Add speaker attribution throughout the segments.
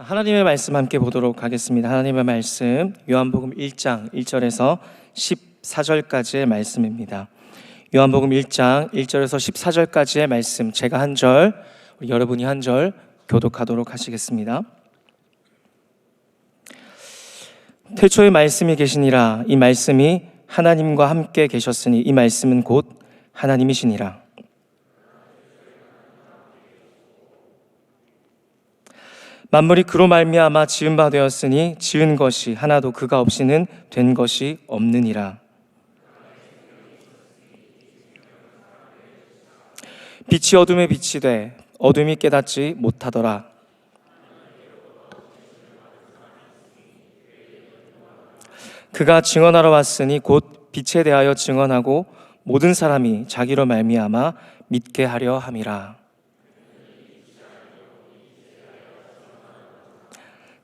Speaker 1: 하나님의 말씀 함께 보도록 하겠습니다. 하나님의 말씀 요한복음 1장 1절에서 14절까지의 말씀입니다. 요한복음 1장 1절에서 14절까지의 말씀, 제가 한 절, 여러분이 한 절 교독하도록 하시겠습니다. 태초에 말씀이 계시니라. 이 말씀이 하나님과 함께 계셨으니 이 말씀은 곧 하나님이시니라. 만물이 그로 말미암아 지은 바 되었으니 지은 것이 하나도 그가 없이는 된 것이 없느니라. 빛이 어둠에 비치되 어둠이 깨닫지 못하더라. 그가 증언하러 왔으니 곧 빛에 대하여 증언하고 모든 사람이 자기로 말미암아 믿게 하려 함이라.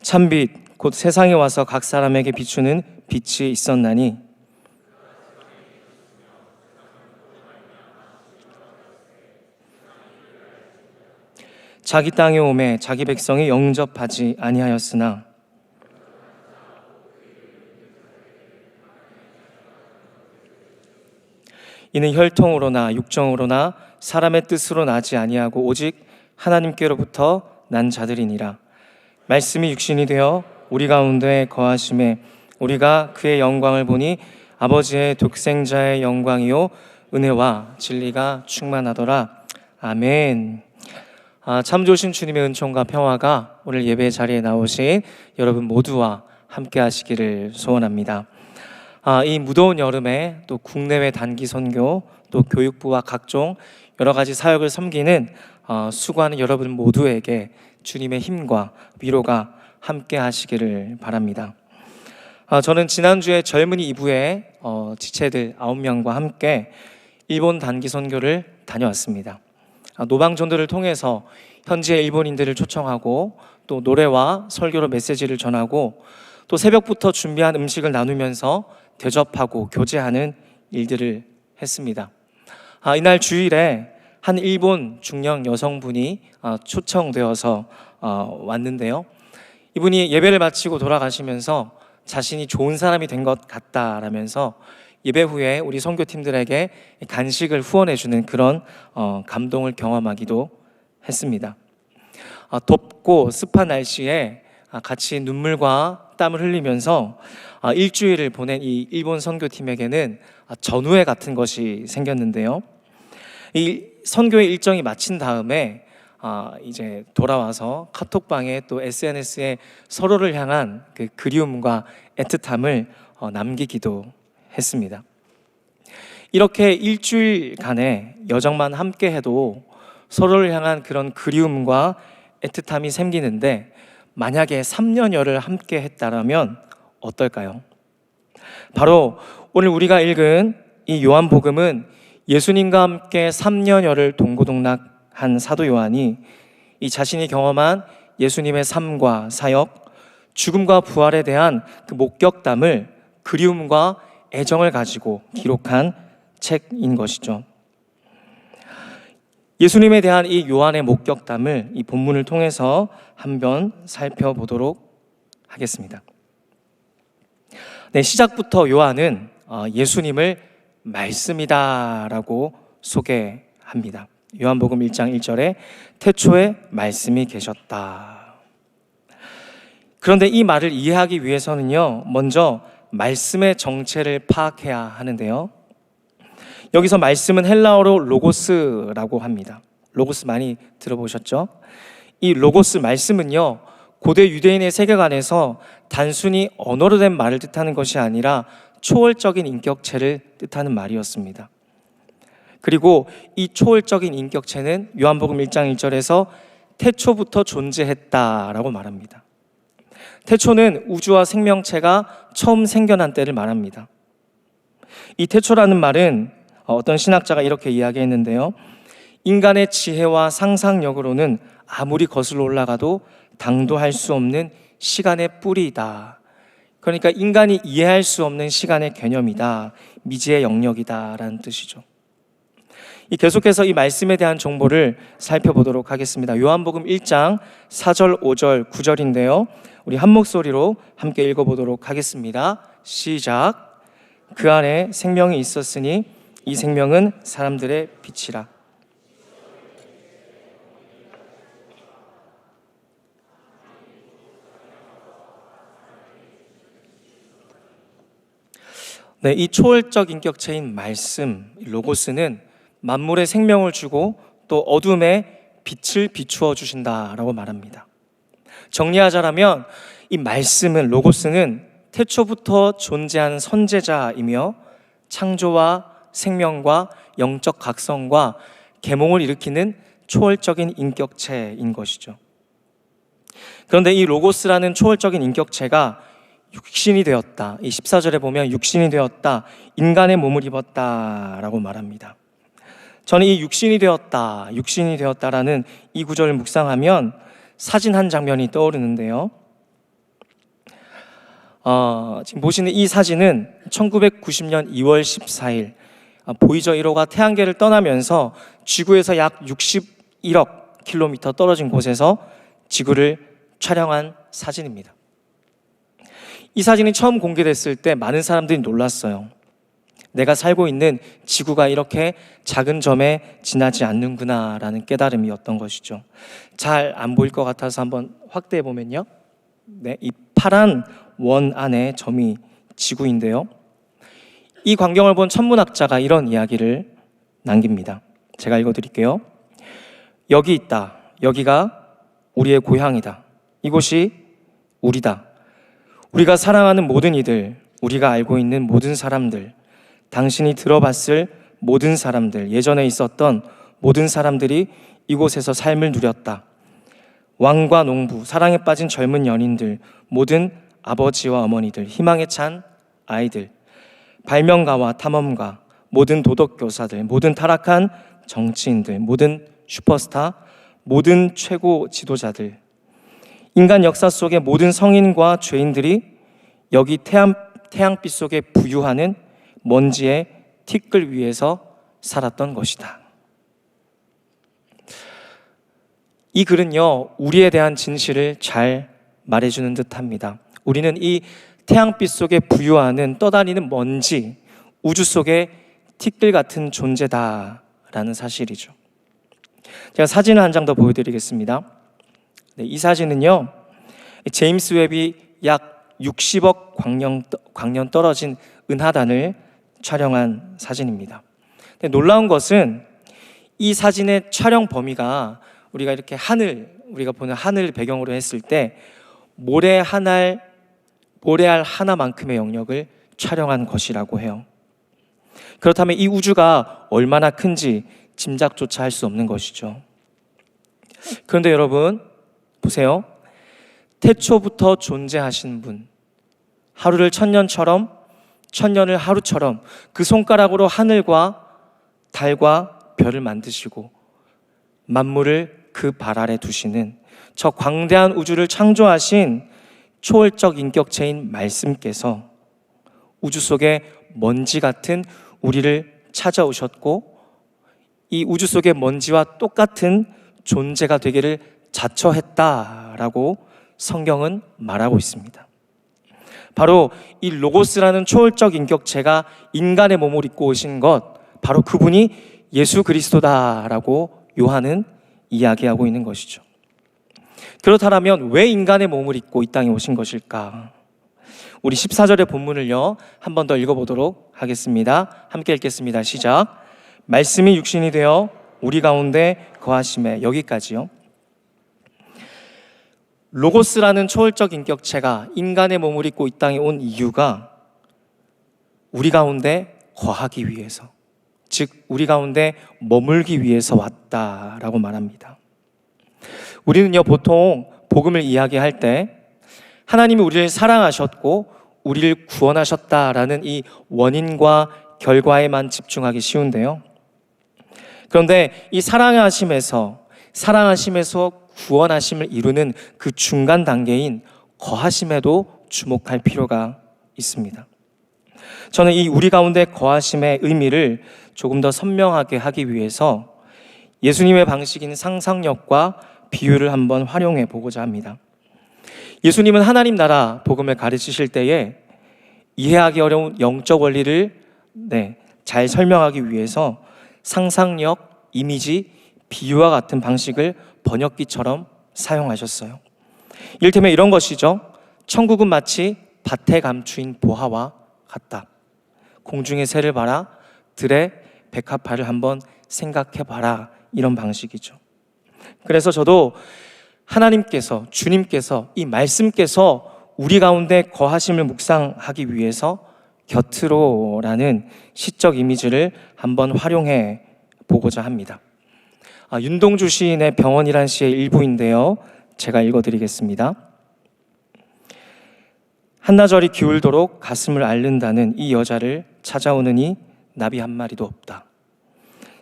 Speaker 1: 참빛 곧 세상에 와서 각 사람에게 비추는 빛이 있었나니 자기 땅에 오매 자기 백성이 영접하지 아니하였으나 이는 혈통으로나 육정으로나 사람의 뜻으로 나지 아니하고 오직 하나님께로부터 난 자들이니라. 말씀이 육신이 되어 우리 가운데 거하심에 우리가 그의 영광을 보니 아버지의 독생자의 영광이요 은혜와 진리가 충만하더라. 아멘. 참 좋으신 주님의 은총과 평화가 오늘 예배 자리에 나오신 여러분 모두와 함께 하시기를 소원합니다. 이 무더운 여름에 또 국내외 단기 선교, 또 교육부와 각종 여러 가지 사역을 섬기는 수고하는 여러분 모두에게 주님의 힘과 위로가 함께 하시기를 바랍니다. 저는 지난주에 젊은이 2부에 지체들 9명과 함께 일본 단기 선교를 다녀왔습니다. 노방전도를 통해서 현지의 일본인들을 초청하고 또 노래와 설교로 메시지를 전하고 또 새벽부터 준비한 음식을 나누면서 대접하고 교제하는 일들을 했습니다. 이날 주일에 한 일본 중년 여성분이 초청되어서 왔는데요. 이분이 예배를 마치고 돌아가시면서 자신이 좋은 사람이 된 것 같다라면서 예배 후에 우리 선교팀들에게 간식을 후원해주는 그런 감동을 경험하기도 했습니다. 덥고 습한 날씨에 같이 눈물과 땀을 흘리면서 일주일을 보낸 이 일본 선교팀에게는 전우회 같은 것이 생겼는데요. 이 선교의 일정이 마친 다음에 이제 돌아와서 카톡방에 또 SNS에 서로를 향한 그 그리움과 애틋함을 남기기도 했습니다. 이렇게 일주일간의 여정만 함께 해도 서로를 향한 그런 그리움과 애틋함이 생기는데 만약에 3년여를 함께 했다면 어떨까요? 바로 오늘 우리가 읽은 이 요한복음은 예수님과 함께 3년여를 동고동락한 사도 요한이 이 자신이 경험한 예수님의 삶과 사역, 죽음과 부활에 대한 그 목격담을 그리움과 애정을 가지고 기록한 책인 것이죠. 예수님에 대한 이 요한의 목격담을 이 본문을 통해서 한번 살펴보도록 하겠습니다. 시작부터 요한은 예수님을 말씀이다라고 소개합니다. 요한복음 1장 1절에 태초에 말씀이 계셨다. 그런데 이 말을 이해하기 위해서는요, 먼저 말씀의 정체를 파악해야 하는데요. 여기서 말씀은 헬라어로 로고스라고 합니다. 로고스 많이 들어보셨죠? 이 로고스 말씀은요, 고대 유대인의 세계관에서 단순히 언어로 된 말을 뜻하는 것이 아니라 초월적인 인격체를 뜻하는 말이었습니다. 그리고 이 초월적인 인격체는 요한복음 1장 1절에서 태초부터 존재했다라고 말합니다. 태초는 우주와 생명체가 처음 생겨난 때를 말합니다. 이 태초라는 말은 어떤 신학자가 이렇게 이야기했는데요. 인간의 지혜와 상상력으로는 아무리 거슬러 올라가도 당도할 수 없는 시간의 뿌리이다. 그러니까 인간이 이해할 수 없는 시간의 개념이다. 미지의 영역이다 라는 뜻이죠. 계속해서 이 말씀에 대한 정보를 살펴보도록 하겠습니다. 요한복음 1장 4절, 5절, 9절인데요. 우리 한 목소리로 함께 읽어보도록 하겠습니다. 시작. 그 안에 생명이 있었으니 이 생명은 사람들의 빛이라. 네, 이 초월적 인격체인 말씀, 로고스는 만물에 생명을 주고 또 어둠에 빛을 비추어 주신다라고 말합니다. 정리하자면 이 말씀은, 로고스는 태초부터 존재한 선제자이며 창조와 생명과 영적 각성과 계몽을 일으키는 초월적인 인격체인 것이죠. 그런데 이 로고스라는 초월적인 인격체가 육신이 되었다. 이 14절에 보면 육신이 되었다, 인간의 몸을 입었다라고 말합니다. 저는 이 육신이 되었다라는 이 구절을 묵상하면 사진 한 장면이 떠오르는데요. 지금 보시는 이 사진은 1990년 2월 14일 보이저 1호가 태양계를 떠나면서 지구에서 약 61억 킬로미터 떨어진 곳에서 지구를 촬영한 사진입니다. 이 사진이 처음 공개됐을 때 많은 사람들이 놀랐어요. 내가 살고 있는 지구가 이렇게 작은 점에 지나지 않는구나 라는 깨달음이었던 것이죠. 잘 안 보일 것 같아서 한번 확대해 보면요. 네, 이 파란 원 안에 점이 지구인데요. 이 광경을 본 천문학자가 이런 이야기를 남깁니다. 제가 읽어드릴게요. 여기 있다. 여기가 우리의 고향이다. 이곳이 우리다. 우리가 사랑하는 모든 이들, 우리가 알고 있는 모든 사람들, 당신이 들어봤을 모든 사람들, 예전에 있었던 모든 사람들이 이곳에서 삶을 누렸다. 왕과 농부, 사랑에 빠진 젊은 연인들, 모든 아버지와 어머니들, 희망에 찬 아이들, 발명가와 탐험가, 모든 도덕교사들, 모든 타락한 정치인들, 모든 슈퍼스타, 모든 최고 지도자들, 인간 역사 속의 모든 성인과 죄인들이 여기 태양빛 속에 부유하는 먼지의 티끌 위에서 살았던 것이다. 이 글은요, 우리에 대한 진실을 잘 말해주는 듯합니다. 우리는 이 태양빛 속에 부유하는 떠다니는 먼지, 우주 속의 티끌 같은 존재다라는 사실이죠. 제가 사진을 한 장 더 보여드리겠습니다. 네, 이 사진은요, 제임스 웹이 약 60억 광년 떨어진 은하단을 촬영한 사진입니다. 근데 놀라운 것은 이 사진의 촬영 범위가 우리가 이렇게 우리가 보는 하늘 배경으로 했을 때 모래알 하나만큼의 영역을 촬영한 것이라고 해요. 그렇다면 이 우주가 얼마나 큰지 짐작조차 할 수 없는 것이죠. 그런데 여러분 보세요. 태초부터 존재하신 분, 하루를 천년처럼, 천년을 하루처럼 그 손가락으로 하늘과 달과 별을 만드시고 만물을 그 발 아래 두시는 저 광대한 우주를 창조하신 초월적 인격체인 말씀께서 우주 속의 먼지 같은 우리를 찾아오셨고 이 우주 속의 먼지와 똑같은 존재가 되기를 자처했다라고 성경은 말하고 있습니다. 바로 이 로고스라는 초월적 인격체가 인간의 몸을 입고 오신 것, 바로 그분이 예수 그리스도다라고 요한은 이야기하고 있는 것이죠. 그렇다면 왜 인간의 몸을 입고 이 땅에 오신 것일까? 우리 14절의 본문을요, 한 번 더 읽어보도록 하겠습니다. 함께 읽겠습니다. 시작. 말씀이 육신이 되어 우리 가운데 거하심에, 여기까지요. 로고스라는 초월적 인격체가 인간의 몸을 입고 이 땅에 온 이유가 우리 가운데 거하기 위해서, 즉 우리 가운데 머물기 위해서 왔다라고 말합니다. 우리는요, 보통 복음을 이야기할 때 하나님이 우리를 사랑하셨고 우리를 구원하셨다라는 이 원인과 결과에만 집중하기 쉬운데요. 그런데 이 사랑하심에서 구원하심을 이루는 그 중간 단계인 거하심에도 주목할 필요가 있습니다. 저는 이 우리 가운데 거하심의 의미를 조금 더 선명하게 하기 위해서 예수님의 방식인 상상력과 비유를 한번 활용해 보고자 합니다. 예수님은 하나님 나라 복음을 가르치실 때에 이해하기 어려운 영적 원리를 잘 설명하기 위해서 상상력, 이미지, 비유와 같은 방식을 번역기처럼 사용하셨어요. 이를테면 이런 것이죠. 천국은 마치 밭에 감추인 보화와 같다. 공중의 새를 봐라. 들의 백합화를 한번 생각해 봐라. 이런 방식이죠. 그래서 저도 하나님께서, 주님께서, 이 말씀께서 우리 가운데 거하심을 묵상하기 위해서 곁으로라는 시적 이미지를 한번 활용해 보고자 합니다. 윤동주 시인의 병원이란 시의 일부인데요. 제가 읽어드리겠습니다. 한나절이 기울도록 가슴을 앓는다는 이 여자를 찾아오느니 나비 한 마리도 없다.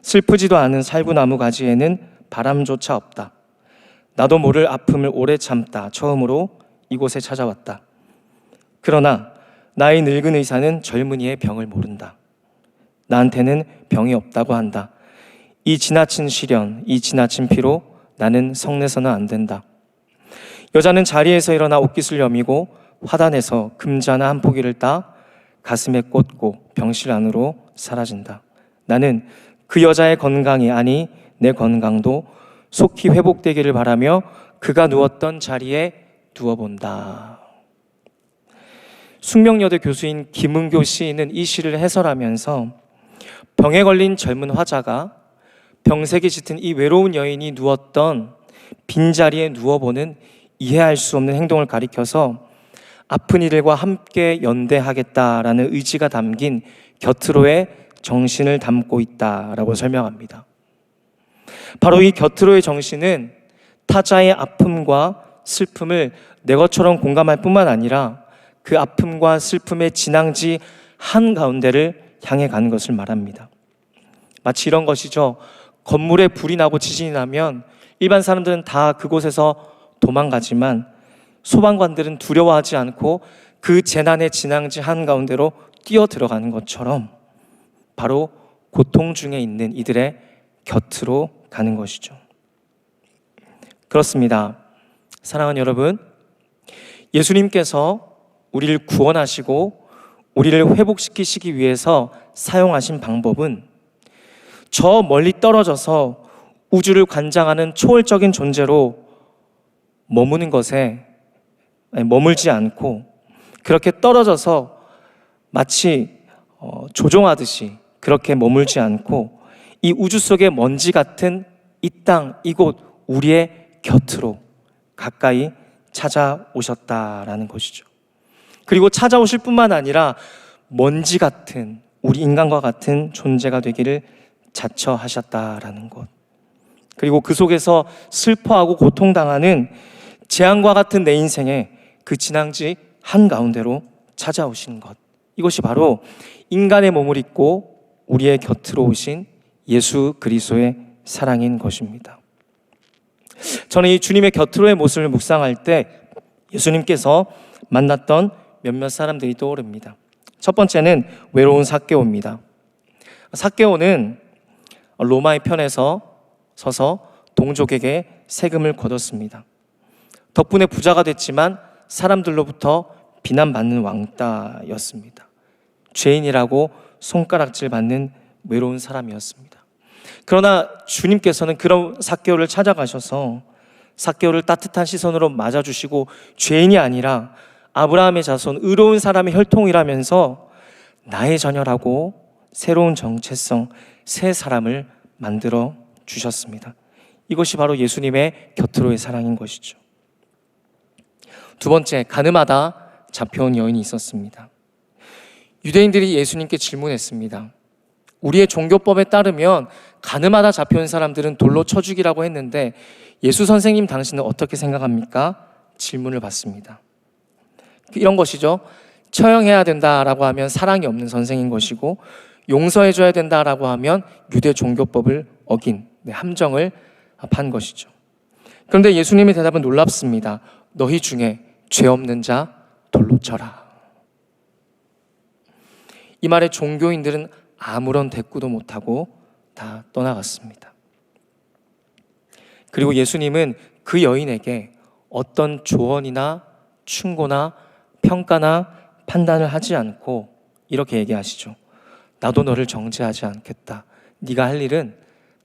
Speaker 1: 슬프지도 않은 살구나무 가지에는 바람조차 없다. 나도 모를 아픔을 오래 참다 처음으로 이곳에 찾아왔다. 그러나 나의 늙은 의사는 젊은이의 병을 모른다. 나한테는 병이 없다고 한다. 이 지나친 시련, 이 지나친 피로 나는 성내서는 안 된다. 여자는 자리에서 일어나 옷깃을 여미고 화단에서 금자나 한 포기를 따 가슴에 꽂고 병실 안으로 사라진다. 나는 그 여자의 건강이 아니 내 건강도 속히 회복되기를 바라며 그가 누웠던 자리에 누워본다. 숙명여대 교수인 김은교 시인은 이 시를 해설하면서 병에 걸린 젊은 화자가 병색이 짙은 이 외로운 여인이 누웠던 빈자리에 누워보는 이해할 수 없는 행동을 가리켜서 아픈 이들과 함께 연대하겠다라는 의지가 담긴 곁으로의 정신을 담고 있다라고 설명합니다. 바로 이 곁으로의 정신은 타자의 아픔과 슬픔을 내 것처럼 공감할 뿐만 아니라 그 아픔과 슬픔의 진앙지 한가운데를 향해 가는 것을 말합니다. 마치 이런 것이죠. 건물에 불이 나고 지진이 나면 일반 사람들은 다 그곳에서 도망가지만 소방관들은 두려워하지 않고 그 재난의 진앙지 한가운데로 뛰어 들어가는 것처럼 바로 고통 중에 있는 이들의 곁으로 가는 것이죠. 그렇습니다. 사랑하는 여러분, 예수님께서 우리를 구원하시고 우리를 회복시키시기 위해서 사용하신 방법은 저 멀리 떨어져서 우주를 관장하는 초월적인 존재로 머무는 것에 머물지 않고 그렇게 떨어져서 마치 조종하듯이 그렇게 머물지 않고 이 우주 속의 먼지 같은 이 땅, 이곳 우리의 곁으로 가까이 찾아오셨다라는 것이죠. 그리고 찾아오실 뿐만 아니라 먼지 같은 우리 인간과 같은 존재가 되기를 자처하셨다라는 것. 그리고 그 속에서 슬퍼하고 고통당하는 재앙과 같은 내 인생에 그 진앙지 한가운데로 찾아오신 것. 이것이 바로 인간의 몸을 입고 우리의 곁으로 오신 예수 그리스도의 사랑인 것입니다. 저는 이 주님의 곁으로의 모습을 묵상할 때 예수님께서 만났던 몇몇 사람들이 떠오릅니다. 첫 번째는 외로운 삭개오입니다. 삭개오는 로마의 편에서 서서 동족에게 세금을 거뒀습니다. 덕분에 부자가 됐지만 사람들로부터 비난받는 왕따였습니다. 죄인이라고 손가락질 받는 외로운 사람이었습니다. 그러나 주님께서는 그런 삭개오를 찾아가셔서 삭개오를 따뜻한 시선으로 맞아주시고 죄인이 아니라 아브라함의 자손 의로운 사람의 혈통이라면서 나의 자녀라고 새로운 정체성, 새 사람을 만들어 주셨습니다. 이것이 바로 예수님의 곁으로의 사랑인 것이죠. 두 번째, 가늠하다 잡혀온 여인이 있었습니다. 유대인들이 예수님께 질문했습니다. 우리의 종교법에 따르면 가늠하다 잡혀온 사람들은 돌로 쳐 죽이라고 했는데 예수 선생님 당신은 어떻게 생각합니까? 질문을 받습니다. 이런 것이죠. 처형해야 된다라고 하면 사랑이 없는 선생인 것이고 용서해줘야 된다라고 하면 유대 종교법을 어긴 함정을 판 것이죠. 그런데 예수님의 대답은 놀랍습니다. 너희 중에 죄 없는 자 돌로 쳐라. 이 말에 종교인들은 아무런 대꾸도 못하고 다 떠나갔습니다. 그리고 예수님은 그 여인에게 어떤 조언이나 충고나 평가나 판단을 하지 않고 이렇게 얘기하시죠. 나도 너를 정죄하지 않겠다. 네가 할 일은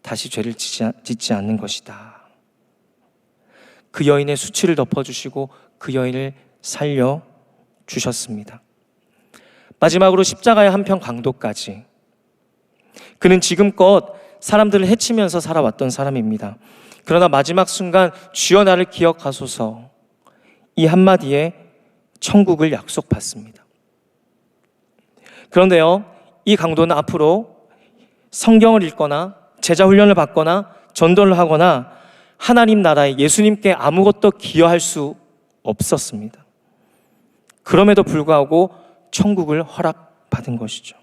Speaker 1: 다시 죄를 짓지 않는 것이다. 그 여인의 수치를 덮어주시고 그 여인을 살려주셨습니다. 마지막으로 십자가의 한편 강도까지. 그는 지금껏 사람들을 해치면서 살아왔던 사람입니다. 그러나 마지막 순간 주여 나를 기억하소서, 이 한마디에 천국을 약속받습니다. 그런데요, 이 강도는 앞으로 성경을 읽거나 제자 훈련을 받거나 전도를 하거나 하나님 나라에 예수님께 아무것도 기여할 수 없었습니다. 그럼에도 불구하고 천국을 허락받은 것이죠.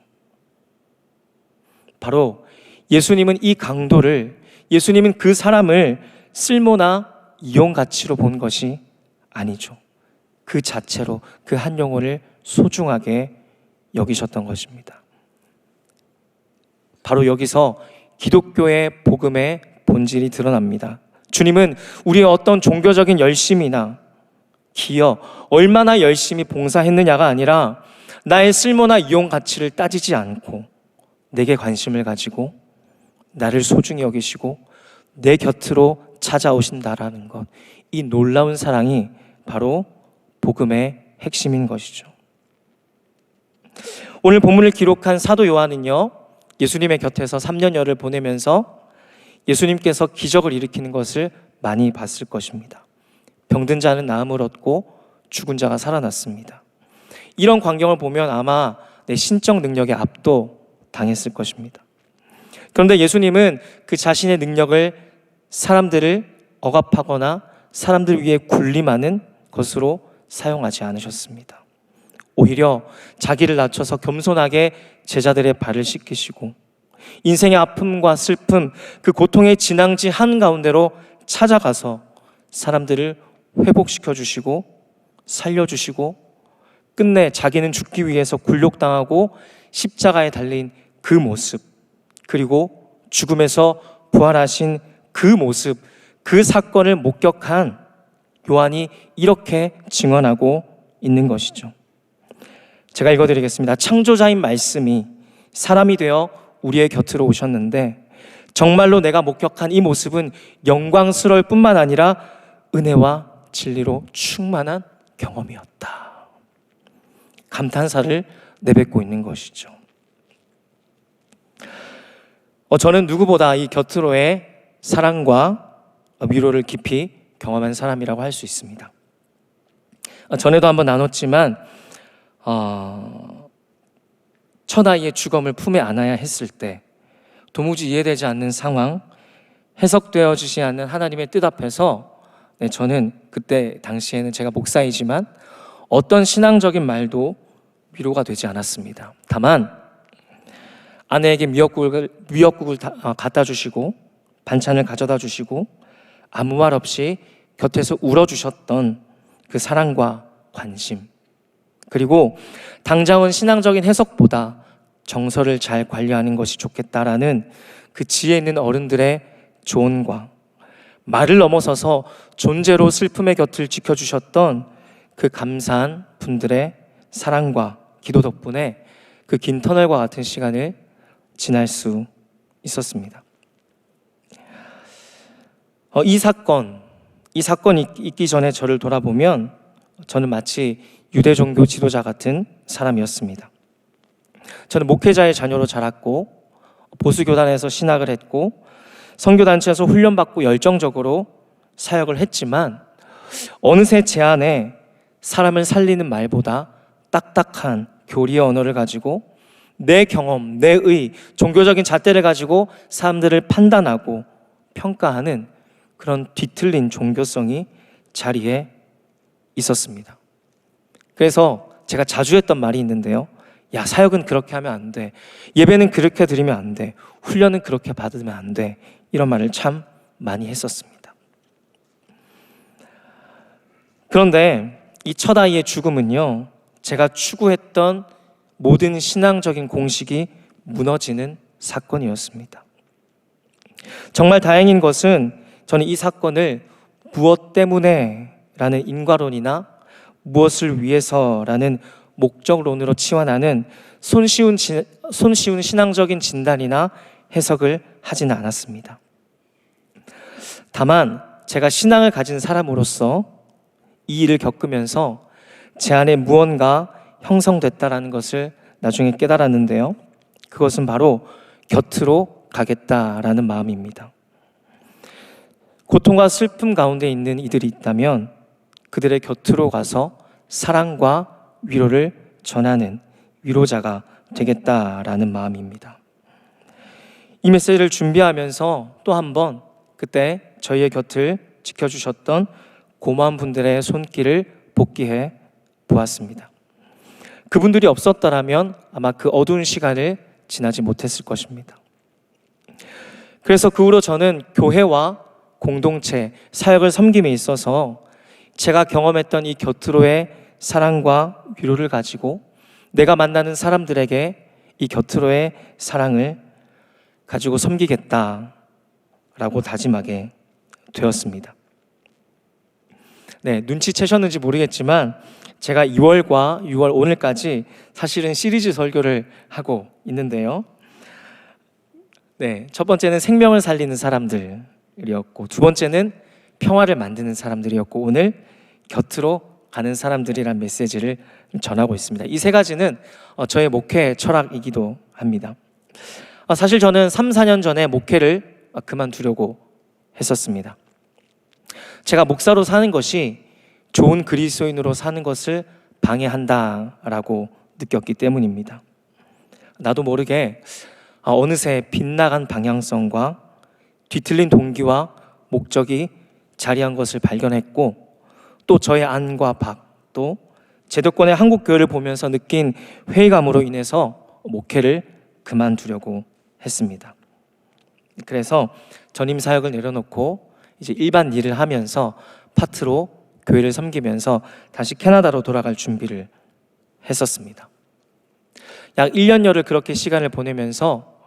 Speaker 1: 바로 예수님은 이 강도를, 예수님은 그 사람을 쓸모나 이용 가치로 본 것이 아니죠. 그 자체로 그 한 영혼을 소중하게 여기셨던 것입니다. 바로 여기서 기독교의 복음의 본질이 드러납니다. 주님은 우리의 어떤 종교적인 열심이나 기여, 얼마나 열심히 봉사했느냐가 아니라 나의 쓸모나 이용 가치를 따지지 않고 내게 관심을 가지고 나를 소중히 여기시고 내 곁으로 찾아오신다라는 것, 이 놀라운 사랑이 바로 복음의 핵심인 것이죠. 오늘 본문을 기록한 사도 요한은요, 예수님의 곁에서 3년여를 보내면서 예수님께서 기적을 일으키는 것을 많이 봤을 것입니다. 병든 자는 나음을 얻고 죽은 자가 살아났습니다. 이런 광경을 보면 아마 내 신적 능력에 압도당했을 것입니다. 그런데 예수님은 그 자신의 능력을 사람들을 억압하거나 사람들 위에 군림하는 것으로 사용하지 않으셨습니다. 오히려 자기를 낮춰서 겸손하게 제자들의 발을 씻기시고 인생의 아픔과 슬픔, 그 고통의 진앙지 한가운데로 찾아가서 사람들을 회복시켜 주시고 살려주시고 끝내 자기는 죽기 위해서 굴욕당하고 십자가에 달린 그 모습, 그리고 죽음에서 부활하신 그 모습, 그 사건을 목격한 요한이 이렇게 증언하고 있는 것이죠. 제가 읽어드리겠습니다. 창조자인 말씀이 사람이 되어 우리의 곁으로 오셨는데 정말로 내가 목격한 이 모습은 영광스러울 뿐만 아니라 은혜와 진리로 충만한 경험이었다. 감탄사를 내뱉고 있는 것이죠. 저는 누구보다 이 곁으로의 사랑과 위로를 깊이 경험한 사람이라고 할 수 있습니다. 전에도 한번 나눴지만 첫 아이의 주검을 품에 안아야 했을 때 도무지 이해되지 않는 상황, 해석되어지지 않는 하나님의 뜻 앞에서 저는 그때 당시에는 제가 목사이지만 어떤 신앙적인 말도 위로가 되지 않았습니다. 다만 아내에게 미역국을 갖다 주시고 반찬을 가져다 주시고 아무 말 없이 곁에서 울어주셨던 그 사랑과 관심, 그리고 당장은 신앙적인 해석보다 정서를 잘 관리하는 것이 좋겠다라는 그 지혜 있는 어른들의 조언과 말을 넘어서서 존재로 슬픔의 곁을 지켜주셨던 그 감사한 분들의 사랑과 기도 덕분에 그 긴 터널과 같은 시간을 지날 수 있었습니다. 이 사건이 있기 전에 저를 돌아보면 저는 마치 유대 종교 지도자 같은 사람이었습니다. 저는 목회자의 자녀로 자랐고 보수교단에서 신학을 했고 선교단체에서 훈련받고 열정적으로 사역을 했지만 어느새 제 안에 사람을 살리는 말보다 딱딱한 교리의 언어를 가지고 내 경험, 내 의, 종교적인 잣대를 가지고 사람들을 판단하고 평가하는 그런 뒤틀린 종교성이 자리에 있었습니다. 그래서 제가 자주 했던 말이 있는데요. 야, 사역은 그렇게 하면 안 돼. 예배는 그렇게 드리면 안 돼. 훈련은 그렇게 받으면 안 돼. 이런 말을 참 많이 했었습니다. 그런데 이 첫 아이의 죽음은요, 제가 추구했던 모든 신앙적인 공식이 무너지는 사건이었습니다. 정말 다행인 것은 저는 이 사건을 무엇 때문에 라는 인과론이나 무엇을 위해서라는 목적론으로 치환하는 손쉬운 신앙적인 진단이나 해석을 하지는 않았습니다. 다만 제가 신앙을 가진 사람으로서 이 일을 겪으면서 제 안에 무언가 형성됐다라는 것을 나중에 깨달았는데요. 그것은 바로 곁으로 가겠다라는 마음입니다. 고통과 슬픔 가운데 있는 이들이 있다면 그들의 곁으로 가서 사랑과 위로를 전하는 위로자가 되겠다라는 마음입니다. 이 메시지를 준비하면서 또 한 번 그때 저희의 곁을 지켜주셨던 고마운 분들의 손길을 복기해 보았습니다. 그분들이 없었더라면 아마 그 어두운 시간을 지나지 못했을 것입니다. 그래서 그 후로 저는 교회와 공동체, 사역을 섬김에 있어서 제가 경험했던 이 곁으로의 사랑과 위로를 가지고 내가 만나는 사람들에게 이 곁으로의 사랑을 가지고 섬기겠다라고 다짐하게 되었습니다. 네, 눈치채셨는지 모르겠지만 제가 2월과 6월 오늘까지 사실은 시리즈 설교를 하고 있는데요. 네, 첫 번째는 생명을 살리는 사람들이었고, 두 번째는 평화를 만드는 사람들이었고, 오늘 곁으로 가는 사람들이란 메시지를 전하고 있습니다. 이 세 가지는 저의 목회 철학이기도 합니다. 사실 저는 3, 4년 전에 목회를 그만두려고 했었습니다. 제가 목사로 사는 것이 좋은 그리스도인으로 사는 것을 방해한다라고 느꼈기 때문입니다. 나도 모르게 어느새 빗나간 방향성과 뒤틀린 동기와 목적이 자리한 것을 발견했고, 또 저의 안과 밖, 또 제도권의 한국교회를 보면서 느낀 회의감으로 인해서 목회를 그만두려고 했습니다. 그래서 전임 사역을 내려놓고 이제 일반 일을 하면서 파트로 교회를 섬기면서 다시 캐나다로 돌아갈 준비를 했었습니다. 약 1년여를 그렇게 시간을 보내면서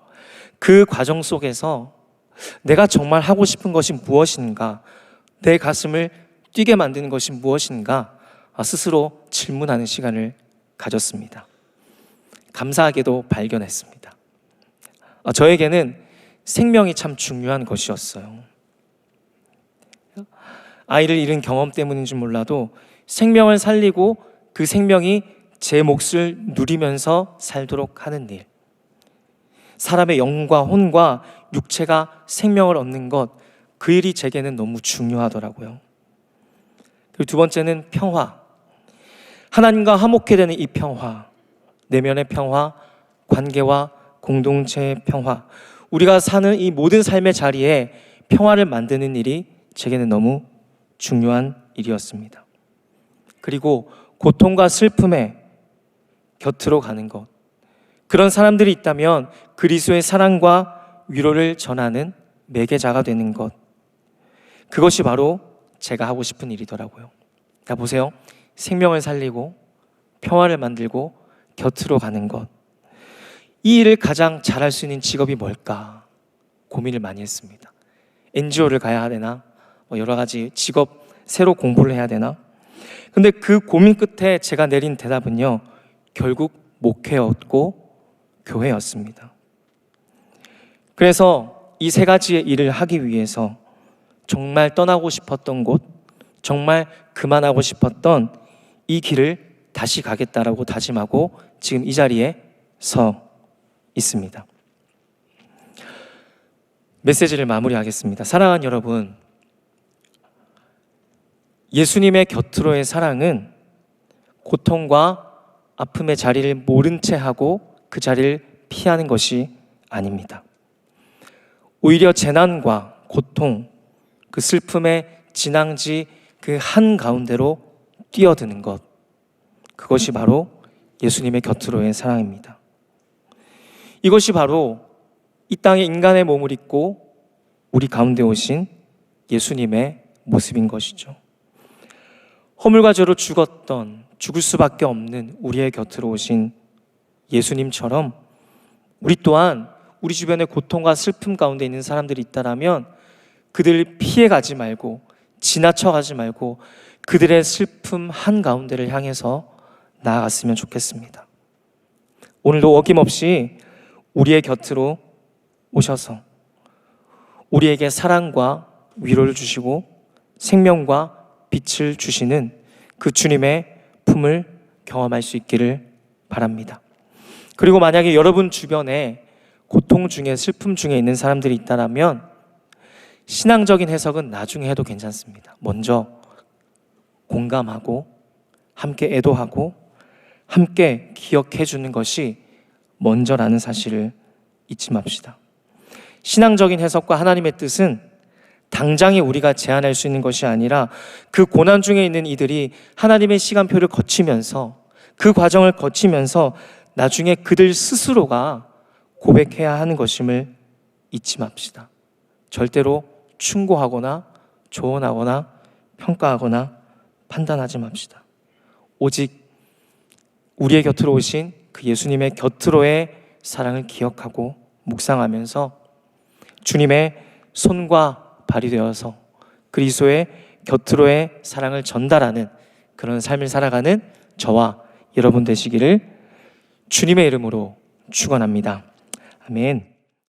Speaker 1: 그 과정 속에서 내가 정말 하고 싶은 것이 무엇인가, 내 가슴을 뛰게 만드는 것이 무엇인가 스스로 질문하는 시간을 가졌습니다. 감사하게도 발견했습니다. 저에게는 생명이 참 중요한 것이었어요. 아이를 잃은 경험 때문인지 몰라도 생명을 살리고 그 생명이 제 몫을 누리면서 살도록 하는 일, 사람의 영과 혼과 육체가 생명을 얻는 것, 그 일이 제게는 너무 중요하더라고요. 그리고 두 번째는 평화. 하나님과 화목해 되는 이 평화, 내면의 평화, 관계와 공동체의 평화, 우리가 사는 이 모든 삶의 자리에 평화를 만드는 일이 제게는 너무 중요한 일이었습니다. 그리고 고통과 슬픔에 곁으로 가는 것, 그런 사람들이 있다면 그리스도의 사랑과 위로를 전하는 매개자가 되는 것, 그것이 바로 제가 하고 싶은 일이더라고요. 자, 보세요. 생명을 살리고 평화를 만들고 곁으로 가는 것, 이 일을 가장 잘할 수 있는 직업이 뭘까 고민을 많이 했습니다. NGO를 가야 되나, 여러 가지 직업 새로 공부를 해야 되나. 근데 그 고민 끝에 제가 내린 대답은요, 결국 목회였고 교회였습니다. 그래서 이 세 가지의 일을 하기 위해서 정말 떠나고 싶었던 곳, 정말 그만하고 싶었던 이 길을 다시 가겠다라고 다짐하고 지금 이 자리에 서 있습니다. 메시지를 마무리하겠습니다. 사랑하는 여러분, 예수님의 곁으로의 사랑은 고통과 아픔의 자리를 모른 채 하고 그 자리를 피하는 것이 아닙니다. 오히려 재난과 고통, 그 슬픔의 진앙지 그 한가운데로 뛰어드는 것, 그것이 바로 예수님의 곁으로의 사랑입니다. 이것이 바로 이 땅에 인간의 몸을 입고 우리 가운데 오신 예수님의 모습인 것이죠. 허물과 죄로 죽을 수밖에 없는 우리의 곁으로 오신 예수님처럼 우리 또한 우리 주변에 고통과 슬픔 가운데 있는 사람들이 있다라면 그들을 피해가지 말고 지나쳐가지 말고 그들의 슬픔 한가운데를 향해서 나아갔으면 좋겠습니다. 오늘도 어김없이 우리의 곁으로 오셔서 우리에게 사랑과 위로를 주시고 생명과 빛을 주시는 그 주님의 품을 경험할 수 있기를 바랍니다. 그리고 만약에 여러분 주변에 고통 중에 슬픔 중에 있는 사람들이 있다면 신앙적인 해석은 나중에 해도 괜찮습니다. 먼저 공감하고 함께 애도하고 함께 기억해 주는 것이 먼저라는 사실을 잊지 맙시다. 신앙적인 해석과 하나님의 뜻은 당장에 우리가 제안할 수 있는 것이 아니라 그 고난 중에 있는 이들이 하나님의 시간표를 거치면서 그 과정을 거치면서 나중에 그들 스스로가 고백해야 하는 것임을 잊지 맙시다. 절대로 충고하거나 조언하거나 평가하거나 판단하지 맙시다. 오직 우리의 곁으로 오신 그 예수님의 곁으로의 사랑을 기억하고 묵상하면서 주님의 손과 발이 되어서 그리스도의 곁으로의 사랑을 전달하는 그런 삶을 살아가는 저와 여러분 되시기를 주님의 이름으로 축원합니다. 아멘.